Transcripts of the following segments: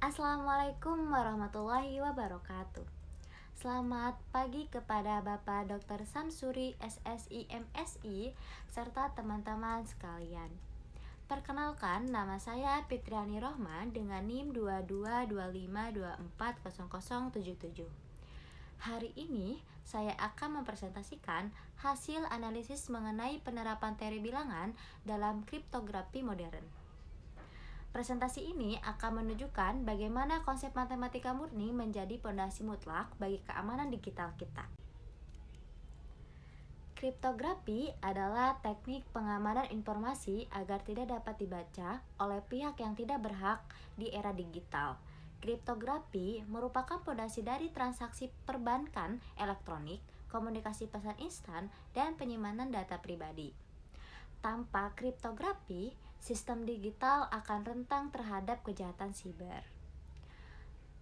Assalamualaikum warahmatullahi wabarakatuh. Selamat pagi kepada Bapak Dr. Samsuri, SSI, MSI, serta teman-teman sekalian. Perkenalkan, nama saya Fitriani Rohman dengan NIM 2225240077. Hari ini saya akan mempresentasikan hasil analisis mengenai penerapan teori bilangan dalam kriptografi modern. Presentasi ini akan menunjukkan bagaimana konsep matematika murni menjadi pondasi mutlak bagi keamanan digital kita. Kriptografi adalah teknik pengamanan informasi agar tidak dapat dibaca oleh pihak yang tidak berhak di era digital. Kriptografi merupakan pondasi dari transaksi perbankan elektronik, komunikasi pesan instan, dan penyimpanan data pribadi. Tanpa kriptografi, sistem digital akan rentan terhadap kejahatan siber.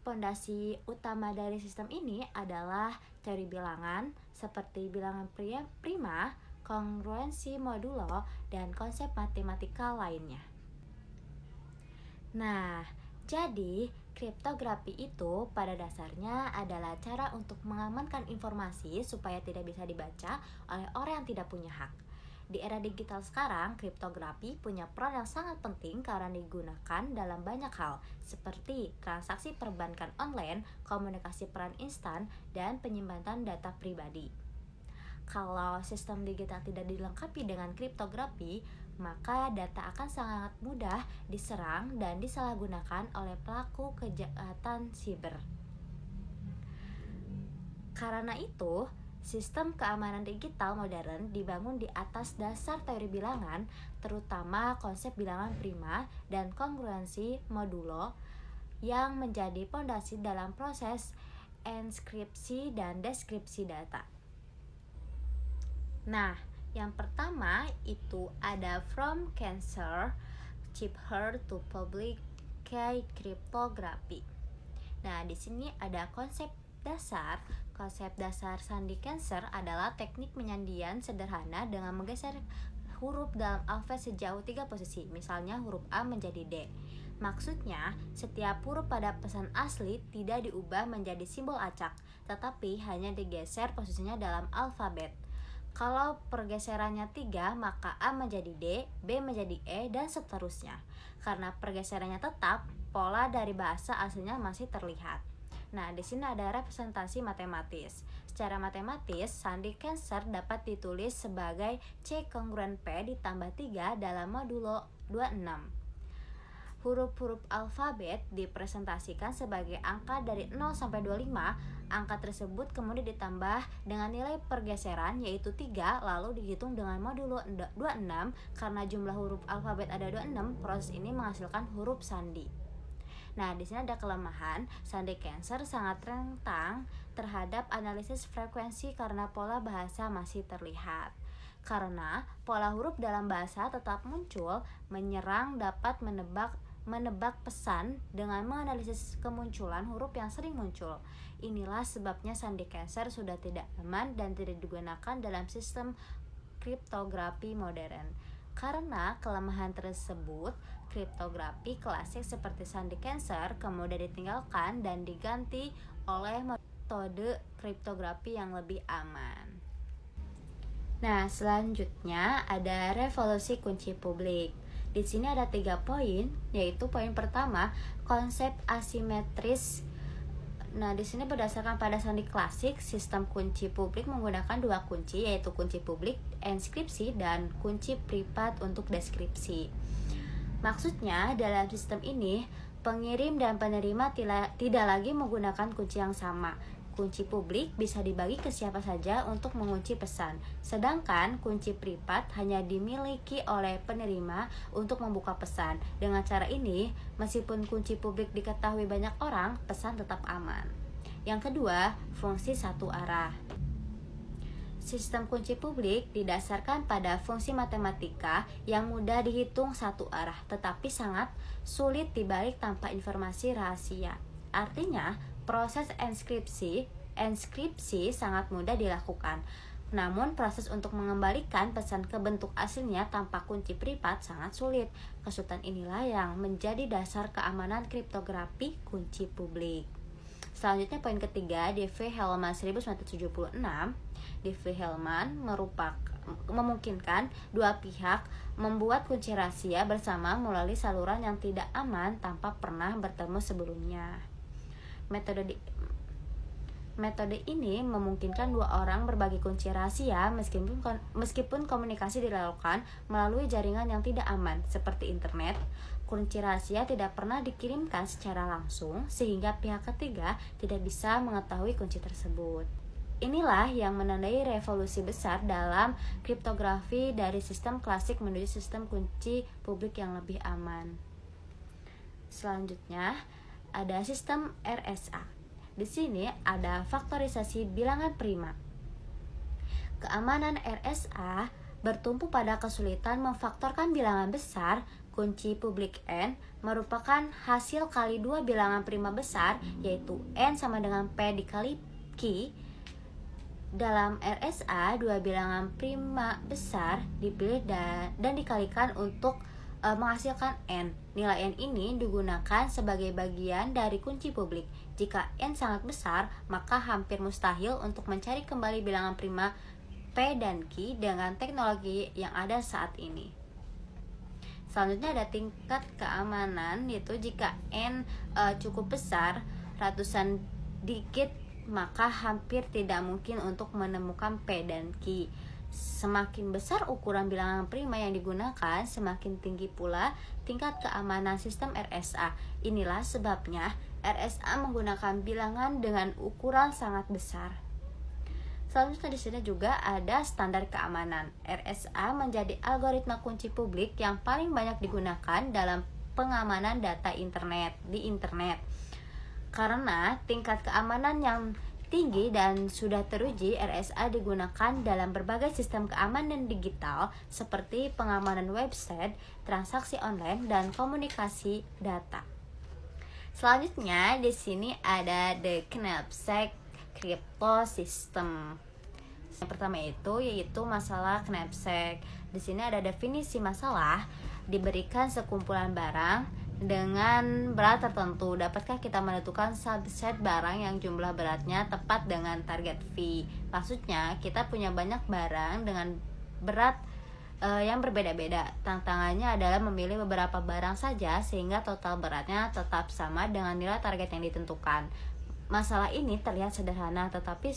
Pondasi utama dari sistem ini adalah teori bilangan seperti bilangan prima, kongruensi modulo, dan konsep matematika lainnya. Nah, jadi kriptografi itu pada dasarnya adalah cara untuk mengamankan informasi supaya tidak bisa dibaca oleh orang yang tidak punya hak. Di era digital sekarang, kriptografi punya peran yang sangat penting karena digunakan dalam banyak hal, seperti transaksi perbankan online, komunikasi peran instan, dan penyimpanan data pribadi. Kalau sistem digital tidak dilengkapi dengan kriptografi, maka data akan sangat mudah diserang dan disalahgunakan oleh pelaku kejahatan siber. Karena itu, sistem keamanan digital modern dibangun di atas dasar teori bilangan, terutama konsep bilangan prima dan kongruensi modulo yang menjadi pondasi dalam proses enskripsi dan deskripsi data. Nah, yang pertama itu ada from Cancer, Chip Her to Public Key Cryptography. Nah, di sini ada konsep dasar. Konsep dasar sandi Cancer adalah teknik penyandian sederhana dengan menggeser huruf dalam alfabet sejauh 3 posisi, misalnya huruf A menjadi D. Maksudnya, setiap huruf pada pesan asli tidak diubah menjadi simbol acak, tetapi hanya digeser posisinya dalam alfabet. Kalau pergeserannya 3, maka A menjadi D, B menjadi E, dan seterusnya. Karena pergeserannya tetap, pola dari bahasa aslinya masih terlihat. Nah, di sini ada representasi matematis. Secara matematis, sandi Cancer dapat ditulis sebagai C kongruen P ditambah 3 dalam modulo 26. Huruf-huruf alfabet dipresentasikan sebagai angka dari 0 sampai 25. Angka tersebut kemudian ditambah dengan nilai pergeseran yaitu 3, lalu dihitung dengan modulo 26. Karena jumlah huruf alfabet ada 26, proses ini menghasilkan huruf sandi. Nah, di sini ada kelemahan. Sandi Cancer sangat rentan terhadap analisis frekuensi karena pola bahasa masih terlihat. Karena pola huruf dalam bahasa tetap muncul, menyerang dapat menebak pesan dengan menganalisis kemunculan huruf yang sering muncul. Inilah sebabnya sandi Cancer sudah tidak aman dan tidak digunakan dalam sistem kriptografi modern. Karena kelemahan tersebut, kriptografi klasik seperti sandi Cancer kemudian ditinggalkan dan diganti oleh metode kriptografi yang lebih aman. Nah, selanjutnya ada revolusi kunci publik. Di sini ada 3 poin, yaitu poin pertama, konsep asimetris. Nah, di sini berdasarkan pada sandi klasik, sistem kunci publik menggunakan 2 kunci, yaitu kunci publik enskripsi dan kunci privat untuk deskripsi. Maksudnya, dalam sistem ini, pengirim dan penerima tidak lagi menggunakan kunci yang sama. Kunci publik bisa dibagi ke siapa saja untuk mengunci pesan, sedangkan kunci privat hanya dimiliki oleh penerima untuk membuka pesan. Dengan cara ini, meskipun kunci publik diketahui banyak orang, pesan tetap aman. Yang kedua, fungsi satu arah. Sistem kunci publik didasarkan pada fungsi matematika yang mudah dihitung satu arah, tetapi sangat sulit dibalik tanpa informasi rahasia. Artinya, proses enskripsi sangat mudah dilakukan. Namun proses untuk mengembalikan pesan ke bentuk aslinya tanpa kunci privat sangat sulit. Kesulitan inilah yang menjadi dasar keamanan kriptografi kunci publik. Selanjutnya poin ketiga, D.V. Hellman 1976. D.V. Hellman memungkinkan dua pihak membuat kunci rahasia bersama melalui saluran yang tidak aman tanpa pernah bertemu sebelumnya. Metode ini memungkinkan dua orang berbagi kunci rahasia meskipun komunikasi dilakukan melalui jaringan yang tidak aman seperti internet. Kunci rahasia tidak pernah dikirimkan secara langsung sehingga pihak ketiga tidak bisa mengetahui kunci tersebut. Inilah yang menandai revolusi besar dalam kriptografi dari sistem klasik menuju sistem kunci publik yang lebih aman. Selanjutnya ada sistem RSA. Di sini ada faktorisasi bilangan prima. Keamanan RSA bertumpu pada kesulitan memfaktorkan bilangan besar. Kunci publik N merupakan hasil kali dua bilangan prima besar, yaitu N sama dengan P dikali Q. Dalam RSA, dua bilangan prima besar dipilih dan dikalikan untuk menghasilkan N. Nilai N ini digunakan sebagai bagian dari kunci publik. Jika N sangat besar, maka hampir mustahil untuk mencari kembali bilangan prima P dan Q dengan teknologi yang ada saat ini. Selanjutnya ada tingkat keamanan, yaitu jika N cukup besar, ratusan digit, maka hampir tidak mungkin untuk menemukan P dan Q. Semakin besar ukuran bilangan prima yang digunakan, semakin tinggi pula tingkat keamanan sistem RSA. Inilah sebabnya RSA menggunakan bilangan dengan ukuran sangat besar. Selanjutnya di sini juga ada standar keamanan. RSA menjadi algoritma kunci publik yang paling banyak digunakan dalam pengamanan data di internet. Karena tingkat keamanan yang tinggi dan sudah teruji, RSA digunakan dalam berbagai sistem keamanan digital seperti pengamanan website, transaksi online, dan komunikasi data. Selanjutnya di sini ada the knapsack crypto system. Yang pertama yaitu masalah knapsack. Di sini ada definisi masalah, diberikan sekumpulan barang dengan berat tertentu. Dapatkah kita menentukan subset barang yang jumlah beratnya tepat dengan target V? Maksudnya kita punya banyak barang dengan berat yang berbeda-beda. Tantangannya adalah memilih beberapa barang saja sehingga total beratnya tetap sama dengan nilai target yang ditentukan. Masalah ini terlihat sederhana tetapi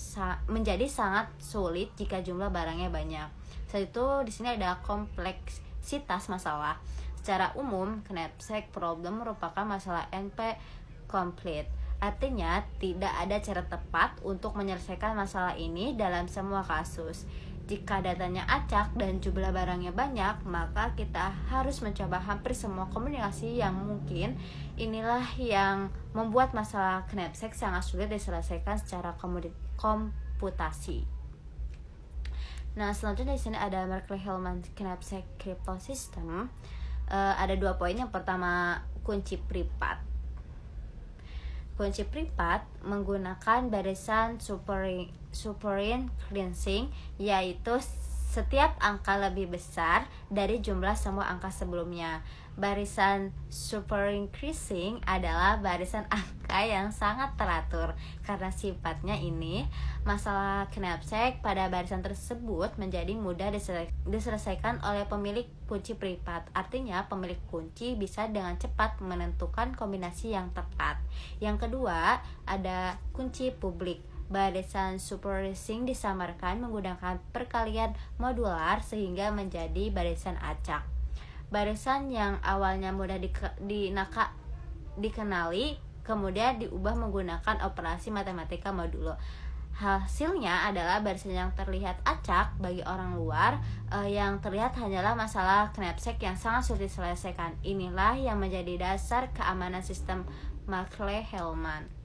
menjadi sangat sulit jika jumlah barangnya banyak. Selain itu di sini ada kompleksitas masalah. Secara umum, knapsack problem merupakan masalah NP-complete. Artinya, tidak ada cara tepat untuk menyelesaikan masalah ini dalam semua kasus. Jika datanya acak dan jumlah barangnya banyak, maka kita harus mencoba hampir semua kombinasi yang mungkin. Inilah yang membuat masalah knapsack sangat sulit diselesaikan secara komputasi. Nah, selanjutnya di sini ada Merkley-Hellman knapsack crypto system. Ada dua poin. Yang pertama, kunci privat. Kunci privat menggunakan barisan superin cleansing, yaitu setiap angka lebih besar dari jumlah semua angka sebelumnya. Barisan superincreasing adalah barisan angka yang sangat teratur. Karena sifatnya ini, masalah knapsack pada barisan tersebut menjadi mudah diselesaikan oleh pemilik kunci privat. Artinya, pemilik kunci bisa dengan cepat menentukan kombinasi yang tepat. Yang kedua, ada kunci publik. Barisan superrising disamarkan menggunakan perkalian modular sehingga menjadi barisan acak. Barisan yang awalnya mudah dikenali kemudian diubah menggunakan operasi matematika modulo. Hasilnya adalah barisan yang terlihat acak bagi orang luar. Yang terlihat hanyalah masalah knapsack yang sangat sulit diselesaikan. Inilah yang menjadi dasar keamanan sistem Merkley-Hellman.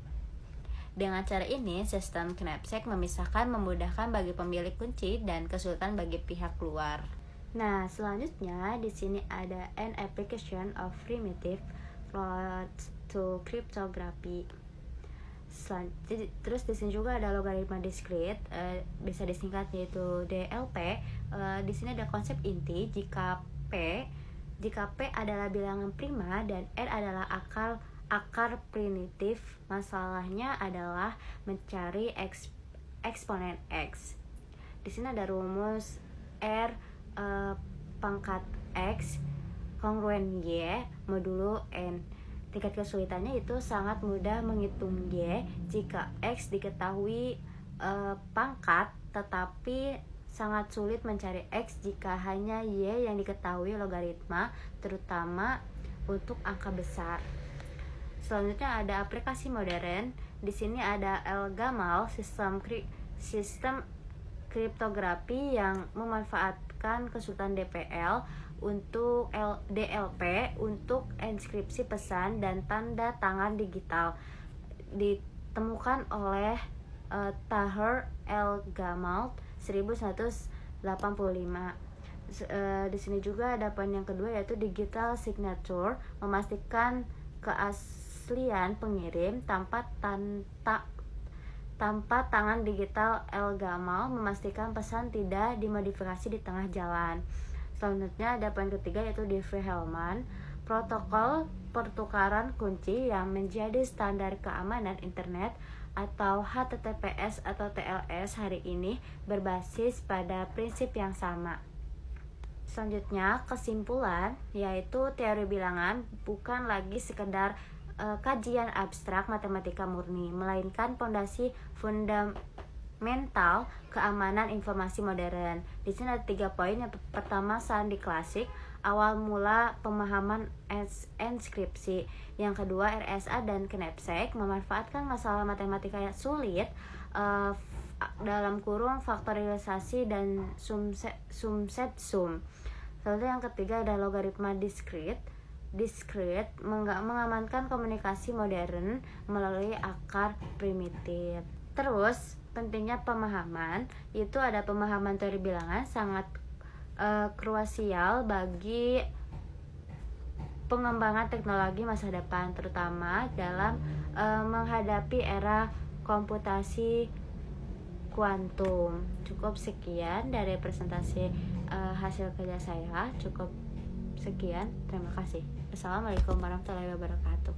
Dengan cara ini, sistem knapsack memudahkan bagi pemilik kunci dan kesulitan bagi pihak luar. Nah, selanjutnya di sini ada an application of primitive approach to cryptography. Terus di sini juga ada logaritma diskrit, bisa disingkat yaitu DLP. Di sini ada konsep inti jika P adalah bilangan prima dan R adalah akar primitif. Masalahnya adalah mencari eksponen X. Di sini ada rumus R pangkat X kongruen Y modulo N. Tingkat kesulitannya itu sangat mudah menghitung Y jika X diketahui pangkat, tetapi sangat sulit mencari X jika hanya Y yang diketahui logaritma, terutama untuk angka besar. Selanjutnya ada aplikasi modern. Di sini ada El-Gamal, sistem kriptografi yang memanfaatkan kesulitan DLP untuk enskripsi pesan dan tanda tangan digital. Ditemukan oleh Tahir El-Gamal 1985. Di sini juga ada poin yang kedua yaitu digital signature, memastikan keaslian pengirim tanpa tangan digital. El-Gamal memastikan pesan tidak dimodifikasi di tengah jalan. Selanjutnya ada poin ketiga yaitu Diffie-Hellman, protokol pertukaran kunci yang menjadi standar keamanan internet atau HTTPS atau TLS hari ini berbasis pada prinsip yang sama. Selanjutnya kesimpulan, yaitu teori bilangan bukan lagi sekedar kajian abstrak matematika murni, melainkan pondasi fundamental keamanan informasi modern. Di sini ada 3 poin. Yang pertama, sandi klasik, awal mula pemahaman enskripsi. Yang kedua, RSA dan Knapsack memanfaatkan masalah matematika yang sulit dalam kurung faktorisasi dan sum-set sum. Lalu yang ketiga ada logaritma diskrit mengamankan komunikasi modern melalui akar primitif. Terus pentingnya pemahaman, itu ada pemahaman teori bilangan sangat krusial bagi pengembangan teknologi masa depan, terutama dalam menghadapi era komputasi kuantum. Cukup sekian dari presentasi hasil kerja saya. Cukup sekian, terima kasih. Assalamualaikum warahmatullahi wabarakatuh.